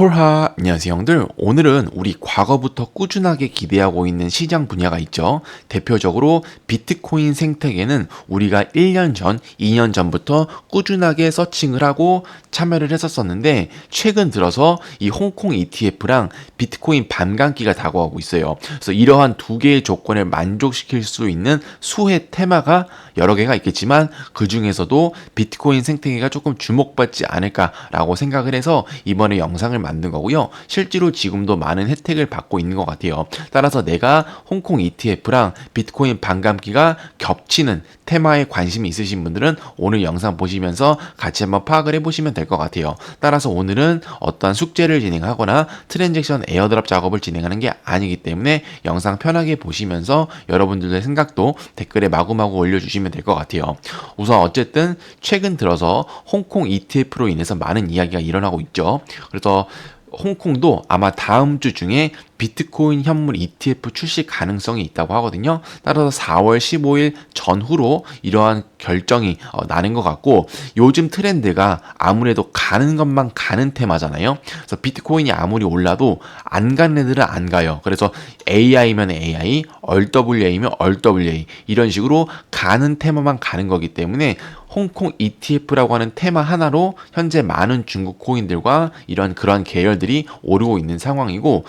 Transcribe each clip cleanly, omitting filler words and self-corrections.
폴하, 안녕하세요 형들. 오늘은 우리 과거부터 꾸준하게 기대하고 있는 시장 분야가 있죠. 대표적으로 비트코인 생태계는 우리가 1년 전, 2년 전부터 꾸준하게 서칭을 하고 참여를 했었었는데 최근 들어서 이 홍콩 ETF랑 비트코인 반감기가 다가오고 있어요. 그래서 이러한 두 개의 조건을 만족시킬 수 있는 수혜 테마가 여러 개가 있겠지만 그 중에서도 비트코인 생태계가 조금 주목받지 않을까라고 생각을 해서 이번에 영상을 만든 거고요. 실제로 지금도 많은 혜택을 받고 있는 것 같아요. 따라서 내가 홍콩 ETF랑 비트코인 반감기가 겹치는 테마에 관심이 있으신 분들은 오늘 영상 보시면서 같이 한번 파악을 해보시면 될 것 같아요. 따라서 오늘은 어떠한 숙제를 진행하거나 트랜잭션 에어드랍 작업을 진행하는 게 아니기 때문에 영상 편하게 보시면서 여러분들의 생각도 댓글에 마구마구 올려주시면 될 것 같아요. 우선 어쨌든 최근 들어서 홍콩 ETF로 인해서 많은 이야기가 일어나고 있죠. 그래서 홍콩도 아마 다음 주 중에 비트코인 현물 ETF 출시 가능성이 있다고 하거든요. 따라서 4월 15일 전후로 이러한 결정이 나는 것 같고, 요즘 트렌드가 아무래도 가는 것만 가는 테마잖아요. 그래서 비트코인이 아무리 올라도 안 가는 애들은 안 가요. 그래서 AI면 AI, RWA면 RWA 이런 식으로 가는 테마만 가는 거기 때문에 홍콩 ETF라고 하는 테마 하나로 현재 많은 중국 코인들과 이런 그러한 계열들이 오르고 있는 상황이고,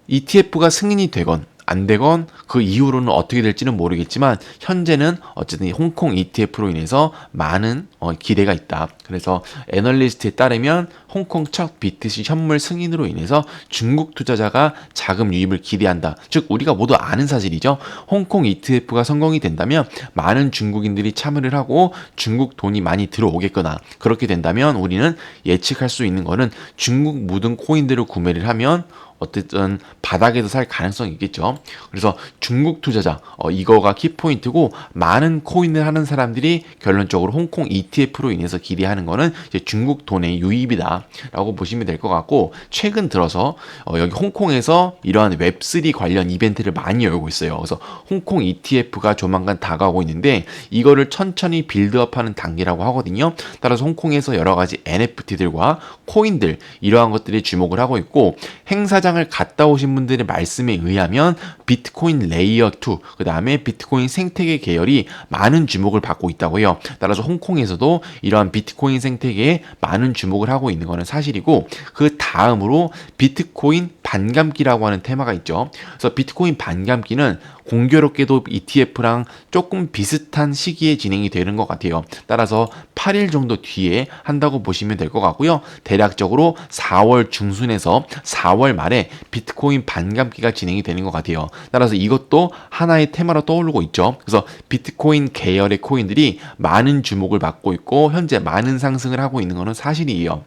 ETF가 승인이 되건 안 되건 그 이후로는 어떻게 될지는 모르겠지만 현재는 어쨌든 홍콩 ETF로 인해서 많은 기대가 있다. 그래서 애널리스트에 따르면 홍콩 첫 BTC 현물 승인으로 인해서 중국 투자자가 자금 유입을 기대한다. 즉 우리가 모두 아는 사실이죠. 홍콩 ETF가 성공이 된다면 많은 중국인들이 참여를 하고 중국 돈이 많이 들어오겠거나, 그렇게 된다면 우리는 예측할 수 있는 거는 중국 묻은 코인들을 구매를 하면 어쨌든 바닥에서 살 가능성이 있겠죠. 그래서 중국 투자자, 이거가 키포인트고, 많은 코인을 하는 사람들이 결론적으로 홍콩 ETF로 인해서 기대하는 거는 이제 중국 돈의 유입이다 라고 보시면 될 것 같고, 최근 들어서 여기 홍콩에서 이러한 웹3 관련 이벤트를 많이 열고 있어요. 그래서 홍콩 ETF가 조만간 다가오고 있는데 이거를 천천히 빌드업하는 단계라고 하거든요. 따라서 홍콩에서 여러 가지 NFT들과 코인들 이러한 것들이 주목을 하고 있고, 행사장을 갔다 오신 분들의 말씀에 의하면 비트코인 레이어 2, 그 다음에 비트코인 생태계 계열이 많은 주목을 받고 있다고 해요. 따라서 홍콩에서도 이러한 비트코인 생태계에 많은 주목을 하고 있는 것은 사실이고, 그 다음으로 비트코인 반감기라고 하는 테마가 있죠. 그래서 비트코인 반감기는 공교롭게도 ETF랑 조금 비슷한 시기에 진행이 되는 것 같아요. 따라서 8일 정도 뒤에 한다고 보시면 될 것 같고요. 대략적으로 4월 중순에서 4월 말에 비트코인 반감기가 진행이 되는 것 같아요. 따라서 이것도 하나의 테마로 떠오르고 있죠. 그래서 비트코인 계열의 코인들이 많은 주목을 받고 있고 현재 많은 상승을 하고 있는 것은 사실이에요.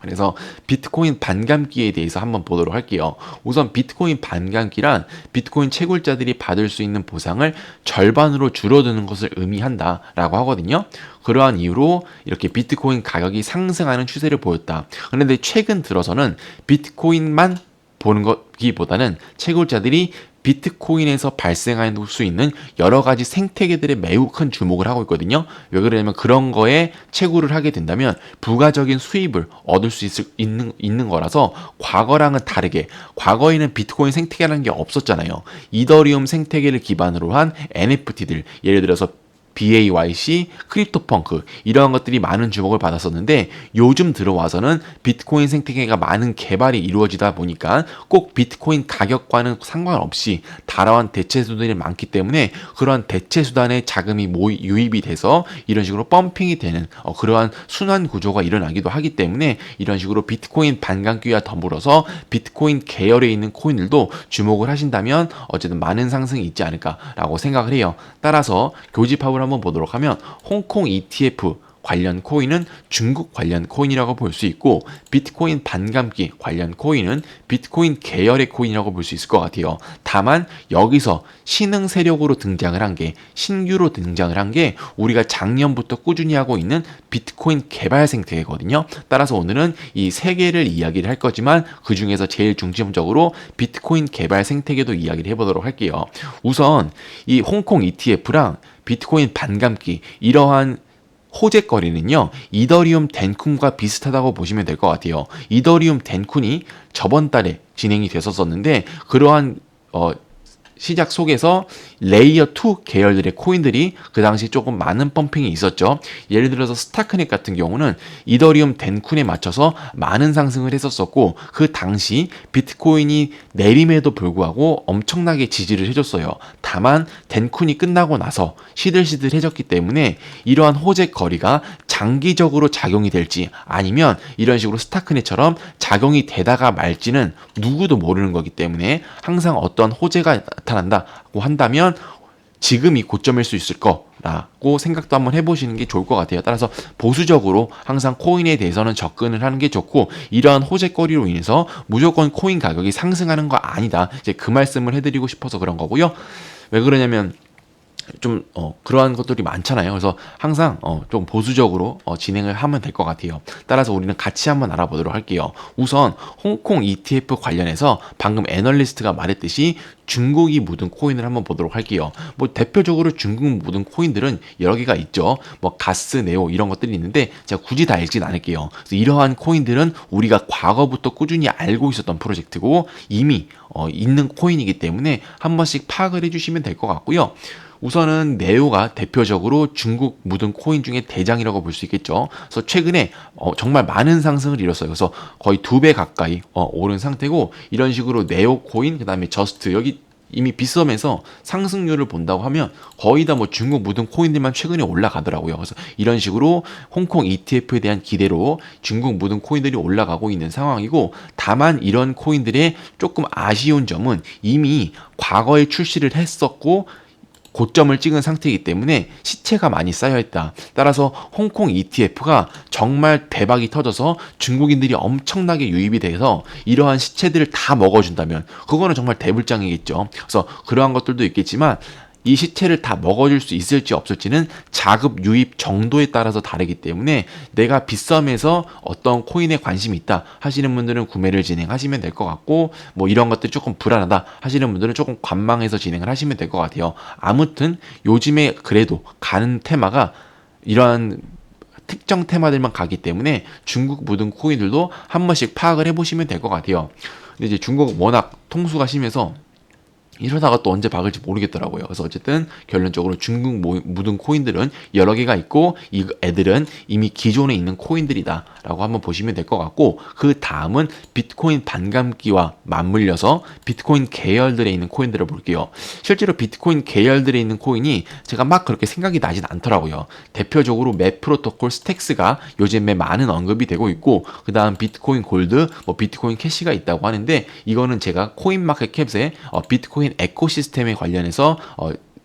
그래서 비트코인 반감기에 대해서 한번 보도록 할게요. 우선 비트코인 반감기란 비트코인 채굴자들이 받을 수 있는 보상을 절반으로 줄어드는 것을 의미한다라고 하거든요. 그러한 이유로 이렇게 비트코인 가격이 상승하는 추세를 보였다. 그런데 최근 들어서는 비트코인만 보는 것기보다는 채굴자들이 비트코인에서 발생할 수 있는 여러 가지 생태계들에 매우 큰 주목을 하고 있거든요. 왜 그러냐면 그런 거에 채굴을 하게 된다면 부가적인 수입을 얻을 수 있는 거라서, 과거랑은 다르게, 과거에는 비트코인 생태계라는 게 없었잖아요. 이더리움 생태계를 기반으로 한 NFT들, 예를 들어서 BAYC, 크립토펑크 이러한 것들이 많은 주목을 받았었는데, 요즘 들어와서는 비트코인 생태계가 많은 개발이 이루어지다 보니까 꼭 비트코인 가격과는 상관없이 다양한 대체수단이 많기 때문에 그러한 대체수단의 자금이 유입이 돼서 이런 식으로 펌핑이 되는 그러한 순환 구조가 일어나기도 하기 때문에, 이런 식으로 비트코인 반감기와 더불어서 비트코인 계열에 있는 코인들도 주목을 하신다면 어쨌든 많은 상승이 있지 않을까라고 생각을 해요. 따라서 교집합을 한번 보도록 하면 홍콩 ETF 관련 코인은 중국 관련 코인이라고 볼 수 있고, 비트코인 반감기 관련 코인은 비트코인 계열의 코인이라고 볼 수 있을 것 같아요. 다만 여기서 신흥 세력으로 등장을 한 게, 신규로 등장을 한 게 우리가 작년부터 꾸준히 하고 있는 비트코인 개발 생태계거든요. 따라서 오늘은 이 세 개를 이야기를 할 거지만 그 중에서 제일 중점적으로 비트코인 개발 생태계도 이야기를 해보도록 할게요. 우선 이 홍콩 ETF랑 비트코인 반감기, 이러한 호재거리는요, 이더리움 덴쿤과 비슷하다고 보시면 될 것 같아요. 이더리움 덴쿤이 저번 달에 진행이 됐었는데, 그러한 시작 속에서 레이어 2 계열들의 코인들이 그 당시 조금 많은 펌핑이 있었죠. 예를 들어서 스타크넷 같은 경우는 이더리움 덴쿤에 맞춰서 많은 상승을 했었었고, 그 당시 비트코인이 내림에도 불구하고 엄청나게 지지를 해줬어요. 다만 덴쿤이 끝나고 나서 시들시들해졌기 때문에 이러한 호재 거리가 장기적으로 작용이 될지 아니면 이런 식으로 스타크넷처럼 작용이 되다가 말지는 누구도 모르는 거기 때문에 항상 어떠한 호재가 나타난다고 한다면 지금이 고점일 수 있을 거라고 생각도 한번 해보시는 게 좋을 것 같아요. 따라서 보수적으로 항상 코인에 대해서는 접근을 하는 게 좋고, 이러한 호재거리로 인해서 무조건 코인 가격이 상승하는 거 아니다, 이제 그 말씀을 해드리고 싶어서 그런 거고요. 왜 그러냐면 좀 그러한 것들이 많잖아요. 그래서 항상 좀 보수적으로 진행을 하면 될 것 같아요. 따라서 우리는 같이 한번 알아보도록 할게요. 우선 홍콩 ETF 관련해서 방금 애널리스트가 말했듯이 중국이 묻은 코인을 한번 보도록 할게요. 뭐 대표적으로 중국 묻은 코인들은 여러 개가 있죠. 뭐 가스, 네오 이런 것들이 있는데 제가 굳이 다 읽진 않을게요. 그래서 이러한 코인들은 우리가 과거부터 꾸준히 알고 있었던 프로젝트고 이미 있는 코인이기 때문에 한 번씩 파악을 해주시면 될 것 같고요. 우선은 네오가 대표적으로 중국 묻은 코인 중에 대장이라고 볼 수 있겠죠. 그래서 최근에 정말 많은 상승을 이뤘어요. 그래서 거의 2배 가까이 오른 상태고, 이런 식으로 네오 코인, 그 다음에 저스트, 여기 이미 빗썸에서 상승률을 본다고 하면 거의 다 뭐 중국 묻은 코인들만 최근에 올라가더라고요. 그래서 이런 식으로 홍콩 ETF에 대한 기대로 중국 묻은 코인들이 올라가고 있는 상황이고, 다만 이런 코인들의 조금 아쉬운 점은 이미 과거에 출시를 했었고 고점을 찍은 상태이기 때문에 시체가 많이 쌓여있다. 따라서 홍콩 ETF가 정말 대박이 터져서 중국인들이 엄청나게 유입이 돼서 이러한 시체들을 다 먹어준다면 그거는 정말 대불장이겠죠. 그래서 그러한 것들도 있겠지만 이 시체를 다 먹어줄 수 있을지 없을지는 자급 유입 정도에 따라서 다르기 때문에 내가 빗썸에서 어떤 코인에 관심이 있다 하시는 분들은 구매를 진행하시면 될 것 같고, 뭐 이런 것들이 조금 불안하다 하시는 분들은 조금 관망해서 진행을 하시면 될 것 같아요. 아무튼 요즘에 그래도 가는 테마가 이러한 특정 테마들만 가기 때문에 중국 묻은 코인들도 한 번씩 파악을 해보시면 될 것 같아요. 근데 이제 중국 워낙 통수가 심해서 이러다가 또 언제 박을지 모르겠더라고요. 그래서 어쨌든 결론적으로 중국 묻은 코인들은 여러 개가 있고 이 애들은 이미 기존에 있는 코인들이다 라고 한번 보시면 될 것 같고, 그 다음은 비트코인 반감기와 맞물려서 비트코인 계열들에 있는 코인들을 볼게요. 실제로 비트코인 계열들에 있는 코인이 제가 막 그렇게 생각이 나진 않더라고요. 대표적으로 맵 프로토콜 스택스가 요즘에 많은 언급이 되고 있고, 그 다음 비트코인 골드, 뭐 비트코인 캐시가 있다고 하는데, 이거는 제가 코인마켓캡에 비트코인 에코시스템에 관련해서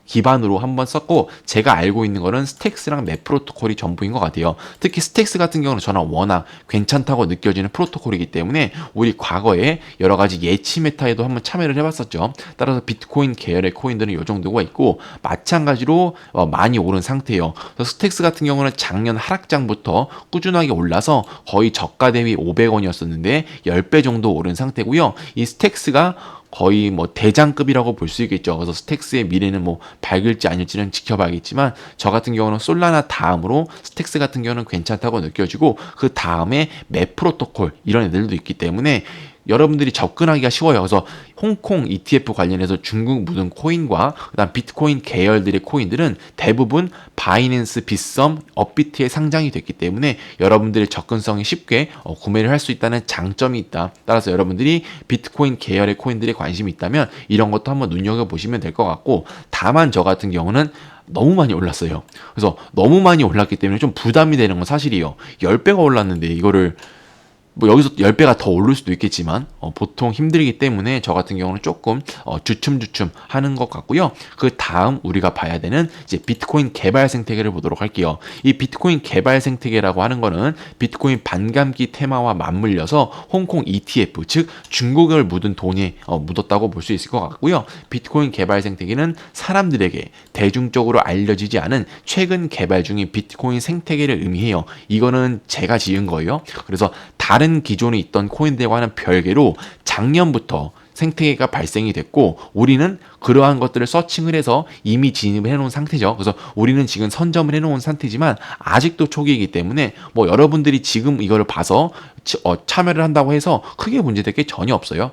기반으로 한번 썼고, 제가 알고 있는 거는 스택스랑 맵 프로토콜이 전부인 것 같아요. 특히 스택스 같은 경우는 저는 워낙 괜찮다고 느껴지는 프로토콜이기 때문에 우리 과거에 여러 가지 예치 메타에도 한번 참여를 해봤었죠. 따라서 비트코인 계열의 코인들은 이 정도가 있고, 마찬가지로 많이 오른 상태예요. 그래서 스택스 같은 경우는 작년 하락장부터 꾸준하게 올라서 거의 저가 대비 500원이었었는데 10배 정도 오른 상태고요. 이 스택스가 거의 뭐 대장급이라고 볼 수 있겠죠. 그래서 스택스의 미래는 뭐 밝을지 아닐지는 지켜봐야겠지만, 저 같은 경우는 솔라나 다음으로 스택스 같은 경우는 괜찮다고 느껴지고, 그 다음에 맵 프로토콜 이런 애들도 있기 때문에 여러분들이 접근하기가 쉬워요. 그래서 홍콩 ETF 관련해서 중국 묻은 코인과 그다음 비트코인 계열들의 코인들은 대부분 바이낸스, 빗썸, 업비트에 상장이 됐기 때문에 여러분들의 접근성이 쉽게 구매를 할 수 있다는 장점이 있다. 따라서 여러분들이 비트코인 계열의 코인들에 관심이 있다면 이런 것도 한번 눈여겨보시면 될 것 같고, 다만 저 같은 경우는 너무 많이 올랐어요. 그래서 너무 많이 올랐기 때문에 좀 부담이 되는 건 사실이에요. 10배가 올랐는데 이거를 뭐 여기서 10배가 더 오를 수도 있겠지만 보통 힘들기 때문에 저 같은 경우는 조금 주춤주춤 하는 것 같고요. 그 다음 우리가 봐야 되는 이제 비트코인 개발 생태계를 보도록 할게요. 이 비트코인 개발 생태계라고 하는 거는 비트코인 반감기 테마와 맞물려서 홍콩 ETF, 즉 중국을 묻은 돈이 묻었다고 볼 수 있을 것 같고요. 비트코인 개발 생태계는 사람들에게 대중적으로 알려지지 않은 최근 개발 중인 비트코인 생태계를 의미해요. 이거는 제가 지은 거예요. 그래서 다른 기존에 있던 코인들과는 별개로 작년부터 생태계가 발생이 됐고 우리는 그러한 것들을 서칭을 해서 이미 진입을 해놓은 상태죠. 그래서 우리는 지금 선점을 해놓은 상태지만 아직도 초기이기 때문에 뭐 여러분들이 지금 이거를 봐서 참여를 한다고 해서 크게 문제될 게 전혀 없어요.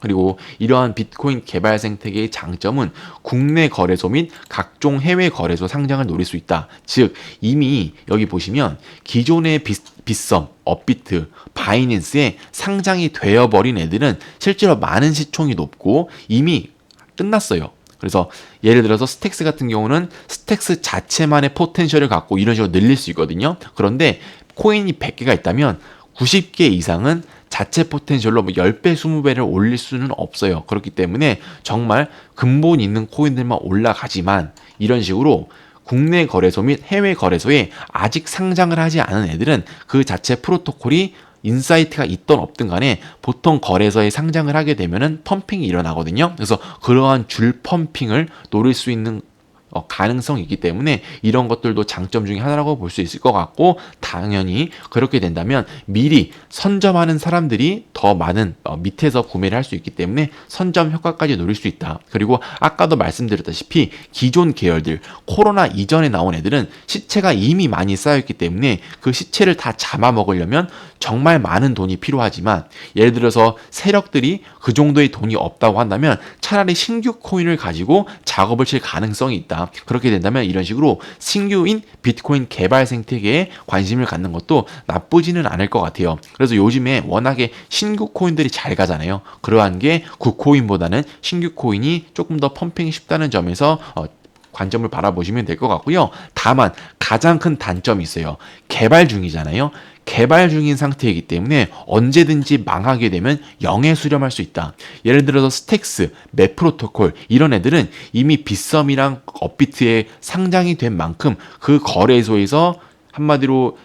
그리고 이러한 비트코인 개발 생태계의 장점은 국내 거래소 및 각종 해외 거래소 상장을 노릴 수 있다. 즉 이미 여기 보시면 기존의 빗썸, 업비트, 바이낸스에 상장이 되어버린 애들은 실제로 많은 시총이 높고 이미 끝났어요. 그래서 예를 들어서 스택스 같은 경우는 스택스 자체만의 포텐셜을 갖고 이런 식으로 늘릴 수 있거든요. 그런데 코인이 100개가 있다면 90개 이상은 자체 포텐셜로 뭐 10배, 20배를 올릴 수는 없어요. 그렇기 때문에 정말 근본 있는 코인들만 올라가지만 이런 식으로 국내 거래소 및 해외 거래소에 아직 상장을 하지 않은 애들은 그 자체 프로토콜이 인사이트가 있던 없든 간에 보통 거래소에 상장을 하게 되면은 펌핑이 일어나거든요. 그래서 그러한 줄 펌핑을 노릴 수 있는 가능성이 있기 때문에 이런 것들도 장점 중에 하나라고 볼 수 있을 것 같고 당연히 그렇게 된다면 미리 선점하는 사람들이 더 많은 밑에서 구매를 할 수 있기 때문에 선점 효과까지 노릴 수 있다. 그리고 아까도 말씀드렸다시피 기존 계열들 코로나 이전에 나온 애들은 시체가 이미 많이 쌓여있기 때문에 그 시체를 다 잡아먹으려면 정말 많은 돈이 필요하지만 예를 들어서 세력들이 그 정도의 돈이 없다고 한다면 차라리 신규 코인을 가지고 작업을 칠 가능성이 있다. 그렇게 된다면 이런 식으로 신규인 비트코인 개발 생태계에 관심을 갖는 것도 나쁘지는 않을 것 같아요. 그래서 요즘에 워낙에 신규 코인들이 잘 가잖아요. 그러한 게 구코인보다는 신규 코인이 조금 더 펌핑이 쉽다는 점에서 관점을 바라보시면 될 것 같고요. 다만 가장 큰 단점이 있어요. 개발 중이잖아요. 개발 중인 상태이기 때문에 언제든지 망하게 되면 영에 수렴할 수 있다. 예를 들어서 스택스, 맵 프로토콜 이런 애들은 이미 빗썸이랑 업비트에 상장이 된 만큼 그 거래소에서 한마디로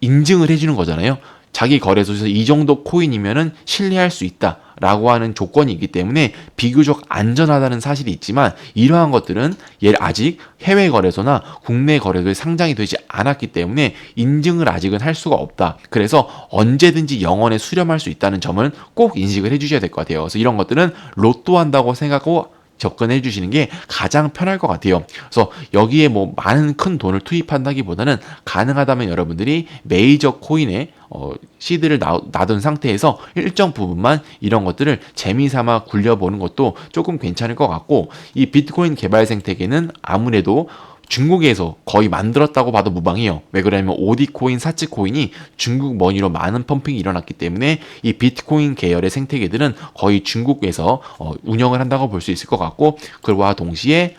인증을 해주는 거잖아요. 자기 거래소에서 이 정도 코인이면은 신뢰할 수 있다라고 하는 조건이 있기 때문에 비교적 안전하다는 사실이 있지만 이러한 것들은 아직 해외 거래소나 국내 거래소에 상장이 되지 않았기 때문에 인증을 아직은 할 수가 없다. 그래서 언제든지 영원에 수렴할 수 있다는 점을 꼭 인식을 해주셔야 될 것 같아요. 그래서 이런 것들은 로또 한다고 생각하고 접근해 주시는 게 가장 편할 것 같아요. 그래서 여기에 뭐 많은 큰 돈을 투입한다기보다는 가능하다면 여러분들이 메이저 코인에 시드를 놔둔 상태에서 일정 부분만 이런 것들을 재미삼아 굴려보는 것도 조금 괜찮을 것 같고 이 비트코인 개발 생태계는 아무래도 중국에서 거의 만들었다고 봐도 무방해요. 왜 그러냐면 오디코인, 사치코인이 중국 머니로 많은 펌핑이 일어났기 때문에 이 비트코인 계열의 생태계들은 거의 중국에서 운영을 한다고 볼 수 있을 것 같고 그와 동시에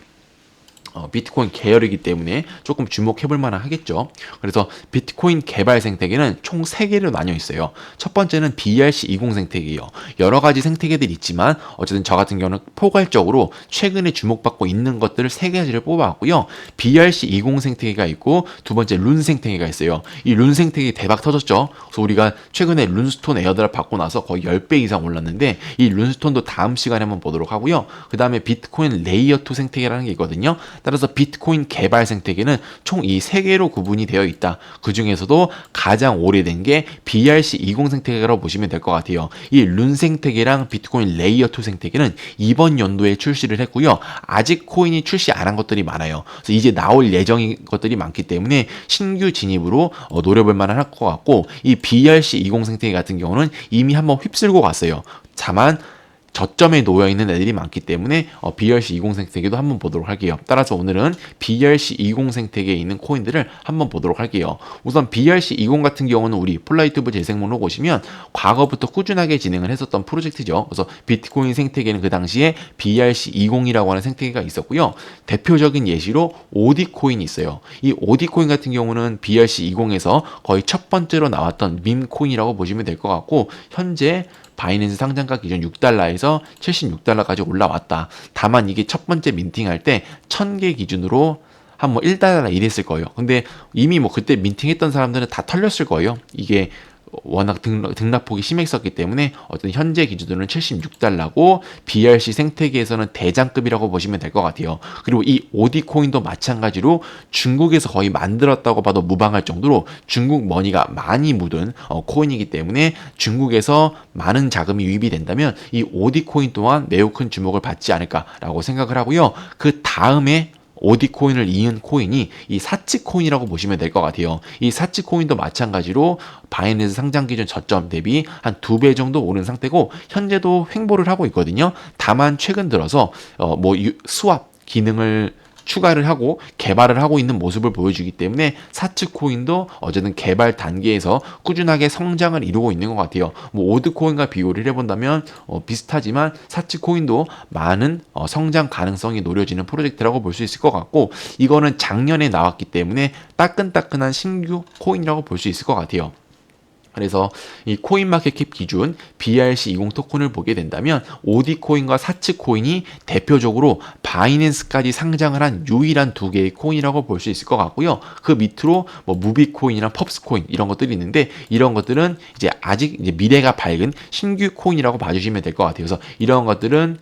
비트코인 계열이기 때문에 조금 주목해볼 만한 하겠죠. 그래서 비트코인 개발 생태계는 총 3개로 나뉘어 있어요. 첫 번째는 BRC20 생태계예요. 여러 가지 생태계들이 있지만 어쨌든 저 같은 경우는 포괄적으로 최근에 주목받고 있는 것들을 3가지를 뽑아왔고요. BRC20 생태계가 있고 두 번째 룬 생태계가 있어요. 이 룬 생태계 대박 터졌죠. 그래서 우리가 최근에 룬스톤 에어드랍 받고 나서 거의 10배 이상 올랐는데 이 룬스톤도 다음 시간에 한번 보도록 하고요. 그 다음에 비트코인 레이어2 생태계라는 게 있거든요. 따라서 비트코인 개발 생태계는 총 이 3개로 구분이 되어 있다. 그 중에서도 가장 오래된 게 BRC20 생태계라고 보시면 될 것 같아요. 이 룬 생태계랑 비트코인 레이어2 생태계는 이번 연도에 출시를 했고요. 아직 코인이 출시 안 한 것들이 많아요. 그래서 이제 나올 예정인 것들이 많기 때문에 신규 진입으로 노려볼 만한 할 것 같고 이 BRC20 생태계 같은 경우는 이미 한번 휩쓸고 갔어요. 다만 저점에 놓여있는 애들이 많기 때문에 BRC20 생태계도 한번 보도록 할게요. 따라서 오늘은 BRC20 생태계에 있는 코인들을 한번 보도록 할게요. 우선 BRC20 같은 경우는 우리 폴라유튜브 재생 목록 오시면 과거부터 꾸준하게 진행을 했었던 프로젝트죠. 그래서 비트코인 생태계는 그 당시에 BRC20이라고 하는 생태계가 있었고요. 대표적인 예시로 오디코인이 있어요. 이 오디코인 같은 경우는 BRC20에서 거의 첫 번째로 나왔던 밈코인이라고 보시면 될 것 같고 현재 바이낸스 상장가 기준 $6에서 $76까지 올라왔다. 다만 이게 첫 번째 민팅할 때 1000개 기준으로 한 $1 이랬을 거예요. 근데 이미 뭐 그때 민팅했던 사람들은 다 털렸을 거예요. 이게 워낙 등락폭이 심했었기 때문에 어떤 현재 기준으로는 76달러고 BRC 생태계에서는 대장급이라고 보시면 될 것 같아요. 그리고 이 오디 코인도 마찬가지로 중국에서 거의 만들었다고 봐도 무방할 정도로 중국 머니가 많이 묻은 코인이기 때문에 중국에서 많은 자금이 유입이 된다면 이 오디 코인 또한 매우 큰 주목을 받지 않을까라고 생각을 하고요. 그 다음에 오디 코인을 이은 코인이 이 사치 코인이라고 보시면 될 것 같아요. 이 사치 코인도 마찬가지로 바이낸스 상장 기준 저점 대비 한 2배 정도 오른 상태고 현재도 횡보를 하고 있거든요. 다만 최근 들어서 스왑 기능을 추가를 하고 개발을 하고 있는 모습을 보여주기 때문에 사치 코인도 어쨌든 개발 단계에서 꾸준하게 성장을 이루고 있는 것 같아요. 오드 코인과 비교를 해본다면 비슷하지만 사치 코인도 많은 성장 가능성이 노려지는 프로젝트라고 볼 수 있을 것 같고 이거는 작년에 나왔기 때문에 따끈따끈한 신규 코인이라고 볼 수 있을 것 같아요. 그래서 이 코인마켓캡 기준 BRC20 토큰을 보게 된다면 오디 코인과 사치 코인이 대표적으로 바이낸스까지 상장을 한 유일한 두 개의 코인이라고 볼 수 있을 것 같고요. 그 밑으로 무비 코인이나 펍스 코인 이런 것들이 있는데 이런 것들은 이제 아직 이제 미래가 밝은 신규 코인이라고 봐주시면 될 것 같아요. 그래서 이런 것들은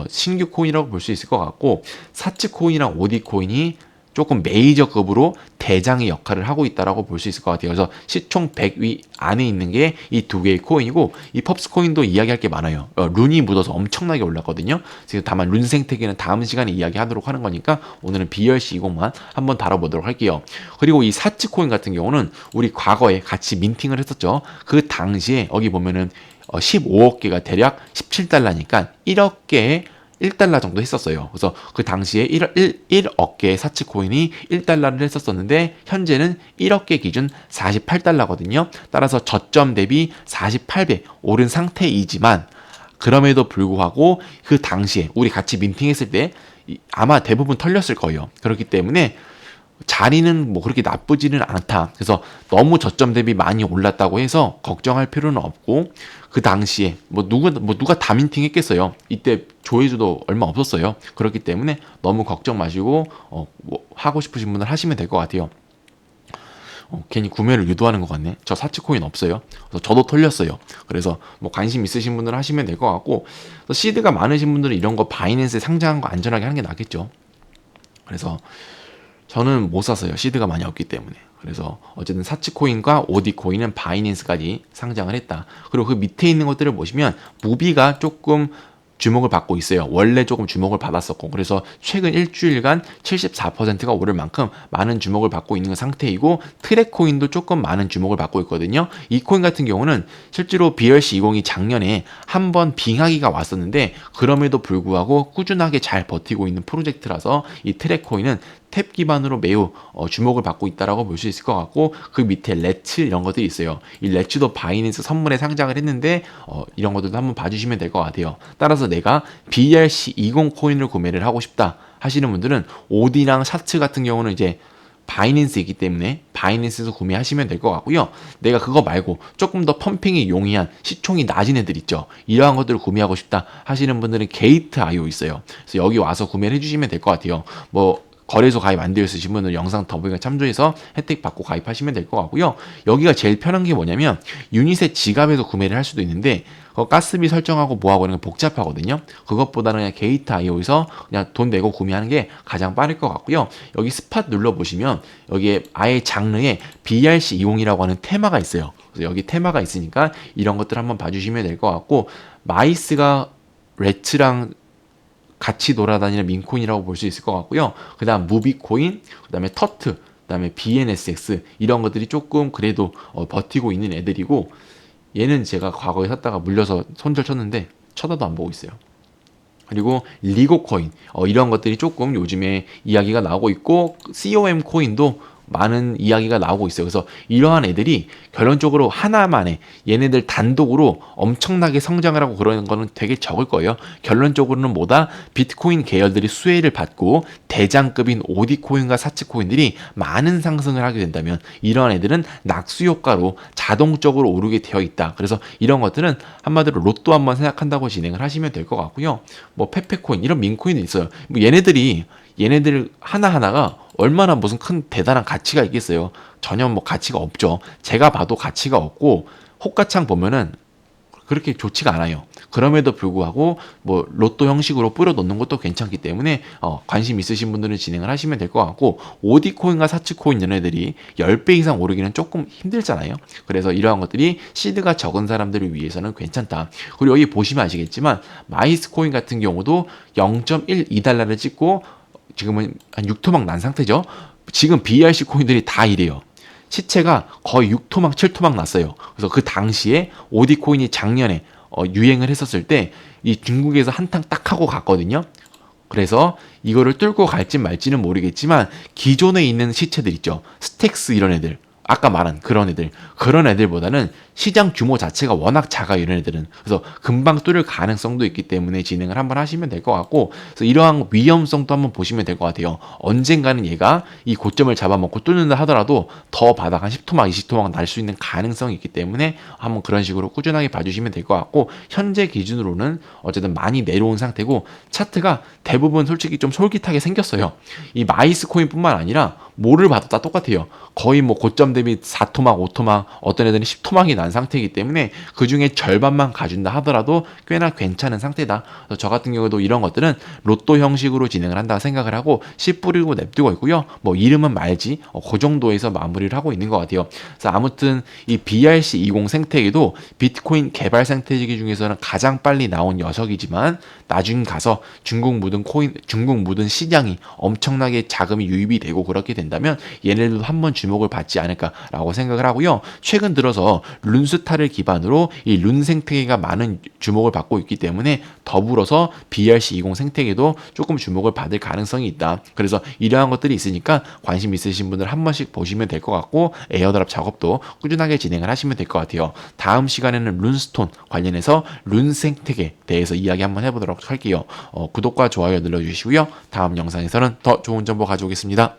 신규 코인이라고 볼 수 있을 것 같고 사치 코인이랑 오디 코인이 조금 메이저급으로 대장의 역할을 하고 있다라고 볼 수 있을 것 같아요. 그래서 시총 100위 안에 있는 게 이 두 개의 코인이고 이 펍스 코인도 이야기할 게 많아요. 룬이 묻어서 엄청나게 올랐거든요. 지금 다만 룬 생태계는 다음 시간에 이야기하도록 하는 거니까 오늘은 BRC20만 한번 다뤄보도록 할게요. 그리고 이 사치 코인 같은 경우는 우리 과거에 같이 민팅을 했었죠. 그 당시에 여기 보면은 15억 개가 대략 17달러니까 1억 개의 1달러 정도 했었어요. 그래서 그 당시에 1억 개의 사치 코인이 1달러를 했었었는데 현재는 1억 개 기준 48달러거든요. 따라서 저점 대비 48배 오른 상태이지만 그럼에도 불구하고 그 당시에 우리 같이 민팅했을 때 아마 대부분 털렸을 거예요. 그렇기 때문에 자리는 그렇게 나쁘지는 않다. 그래서 너무 저점 대비 많이 올랐다고 해서 걱정할 필요는 없고 그 당시에 누가 다 민팅 했겠어요. 이때 조회수도 얼마 없었어요. 그렇기 때문에 너무 걱정 마시고 하고 싶으신 분들 하시면 될 것 같아요. 괜히 구매를 유도하는 것 같네. 저 사치코인 없어요. 그래서 저도 털렸어요. 그래서 관심 있으신 분들은 하시면 될 것 같고 시드가 많으신 분들은 이런 거 바이낸스에 상장한 거 안전하게 하는 게 낫겠죠. 그래서 저는 못 샀어요. 시드가 많이 없기 때문에. 그래서 어쨌든 사치코인과 오디코인은 바이낸스까지 상장을 했다. 그리고 그 밑에 있는 것들을 보시면 무비가 조금 주목을 받고 있어요. 원래 조금 주목을 받았었고 그래서 최근 일주일간 74%가 오를 만큼 많은 주목을 받고 있는 상태이고 트랙코인도 조금 많은 주목을 받고 있거든요. 이 코인 같은 경우는 실제로 BRC20이 작년에 한번 빙하기가 왔었는데 그럼에도 불구하고 꾸준하게 잘 버티고 있는 프로젝트라서 이 트랙코인은 탭 기반으로 매우 주목을 받고 있다라고 볼 수 있을 것 같고 그 밑에 레츠 이런 것들이 있어요. 이 레츠도 바이낸스 선물에 상장을 했는데 이런 것들도 한번 봐주시면 될 것 같아요. 따라서 내가 BRC20 코인을 구매를 하고 싶다 하시는 분들은 오디랑 사츠 같은 경우는 이제 바이낸스이기 때문에 바이낸스에서 구매하시면 될 것 같고요. 내가 그거 말고 조금 더 펌핑이 용이한 시총이 낮은 애들 있죠. 이러한 것들을 구매하고 싶다 하시는 분들은 게이트.io 있어요. 그래서 여기 와서 구매를 해주시면 될 것 같아요. 거래소 가입 안 되어 있으신 분은 영상 더보기에 참조해서 혜택 받고 가입하시면 될 것 같고요. 여기가 제일 편한 게 뭐냐면 유닛의 지갑에서 구매를 할 수도 있는데 가스비 설정하고 뭐하고 이런 게 복잡하거든요. 그것보다는 그냥 게이트.io에서 그냥 돈 내고 구매하는 게 가장 빠를 것 같고요. 여기 스팟 눌러보시면 여기에 아예 장르에 BRC20이라고 하는 테마가 있어요. 그래서 여기 테마가 있으니까 이런 것들 한번 봐주시면 될 것 같고 마이스가 레츠랑 같이 돌아다니는 민코인이라고 볼 수 있을 것 같고요. 그 다음 무비코인, 그 다음에 터트, 그 다음에 BNSX 이런 것들이 조금 그래도 버티고 있는 애들이고 얘는 제가 과거에 샀다가 물려서 손절 쳤는데 쳐다도 안 보고 있어요. 그리고 리고코인 이런 것들이 조금 요즘에 이야기가 나오고 있고 COM 코인도 많은 이야기가 나오고 있어요. 그래서 이러한 애들이 결론적으로 하나만에 얘네들 단독으로 엄청나게 성장을 하고 그러는 거는 되게 적을 거예요. 결론적으로는 뭐다? 비트코인 계열들이 수혜를 받고 대장급인 오디코인과 사치코인들이 많은 상승을 하게 된다면 이러한 애들은 낙수 효과로 자동적으로 오르게 되어 있다. 그래서 이런 것들은 한마디로 로또 한번 생각한다고 진행을 하시면 될 것 같고요. 페페코인 이런 민코인도 있어요. 얘네들 하나하나가 얼마나 무슨 큰 대단한 가치가 있겠어요. 전혀 가치가 없죠. 제가 봐도 가치가 없고 호가창 보면은 그렇게 좋지가 않아요. 그럼에도 불구하고 뭐 로또 형식으로 뿌려 놓는 것도 괜찮기 때문에 관심 있으신 분들은 진행을 하시면 될 것 같고, 오디코인과 사치코인 얘네들이 10배 이상 오르기는 조금 힘들잖아요. 그래서 이러한 것들이 시드가 적은 사람들을 위해서는 괜찮다. 그리고 여기 보시면 아시겠지만 마이스코인 같은 경우도 0.12달러를 찍고 지금은 한 6토막 난 상태죠. 지금 BRC 코인들이 다 이래요. 시체가 거의 6토막, 7토막 났어요. 그래서 그 당시에 오디코인이 작년에 유행을 했었을 때 이 중국에서 한탕 딱 하고 갔거든요. 그래서 이거를 뚫고 갈진 말지는 모르겠지만 기존에 있는 시체들 있죠. 스택스 이런 애들. 아까 말한 그런 애들보다는 시장 규모 자체가 워낙 작아 이런 애들은. 그래서 금방 뚫을 가능성도 있기 때문에 진행을 한번 하시면 될 것 같고, 그래서 이러한 위험성도 한번 보시면 될 것 같아요. 언젠가는 얘가 이 고점을 잡아먹고 뚫는다 하더라도 더 바닥 한 10토막 20토막 날 수 있는 가능성이 있기 때문에 한번 그런 식으로 꾸준하게 봐주시면 될 것 같고, 현재 기준으로는 어쨌든 많이 내려온 상태고, 차트가 대부분 솔직히 좀 솔깃하게 생겼어요. 이 마이스 코인뿐만 아니라 뭐를 봐도 다 똑같아요. 거의 뭐 고점 대비 4토막, 5토막, 어떤 애들은 10토막이 난 상태이기 때문에 그 중에 절반만 가준다 하더라도 꽤나 괜찮은 상태다. 그래서 저 같은 경우도 이런 것들은 로또 형식으로 진행을 한다 생각을 하고 씨 뿌리고 냅두고 있고요. 뭐 이름은 말지 그 정도에서 마무리를 하고 있는 것 같아요. 그래서 아무튼 이 BRC20 생태계도 비트코인 개발 생태계 중에서는 가장 빨리 나온 녀석이지만 나중 가서 중국 묻은 시장이 엄청나게 자금이 유입이 되고 그렇게 된다면 얘네들도 한번 주목을 받지 않을까라고 생각을 하고요. 최근 들어서 룬스타를 기반으로 이 룬 생태계가 많은 주목을 받고 있기 때문에 더불어서 BRC20 생태계도 조금 주목을 받을 가능성이 있다. 그래서 이러한 것들이 있으니까 관심 있으신 분들 한 번씩 보시면 될 것 같고, 에어드랍 작업도 꾸준하게 진행을 하시면 될 것 같아요. 다음 시간에는 룬스톤 관련해서 룬 생태계에 대해서 이야기 한번 해보도록 할게요. 구독과 좋아요 눌러주시고요. 다음 영상에서는 더 좋은 정보 가져오겠습니다.